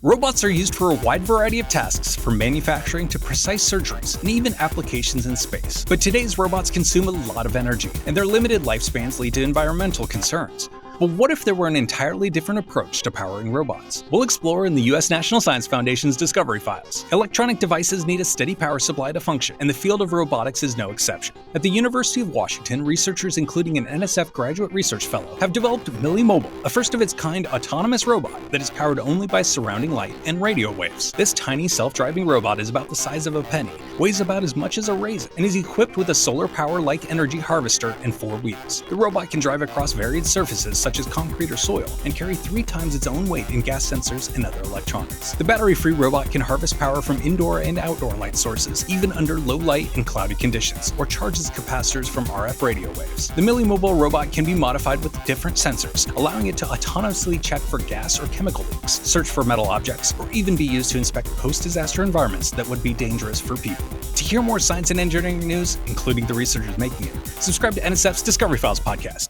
Robots are used for a wide variety of tasks, from manufacturing to precise surgeries, and even applications in space. But today's robots consume a lot of energy, and their limited lifespans lead to environmental concerns. But what if there were an entirely different approach to powering robots? We'll explore in the U.S. National Science Foundation's Discovery Files. Electronic devices need a steady power supply to function, and the field of robotics is no exception. At the University of Washington, researchers including an NSF Graduate Research Fellow have developed Millimobile, a first-of-its-kind autonomous robot that is powered only by surrounding light and radio waves. This tiny self-driving robot is about the size of a penny, weighs about as much as a raisin, and is equipped with a solar power-like energy harvester and 4 wheels. The robot can drive across varied surfaces such as concrete or soil, and carry 3 times its own weight in gas sensors and other electronics. The battery-free robot can harvest power from indoor and outdoor light sources, even under low light and cloudy conditions, or charges capacitors from RF radio waves. The Millimobile robot can be modified with different sensors, allowing it to autonomously check for gas or chemical leaks, search for metal objects, or even be used to inspect post-disaster environments that would be dangerous for people. To hear more science and engineering news, including the researchers making it, subscribe to NSF's Discovery Files podcast.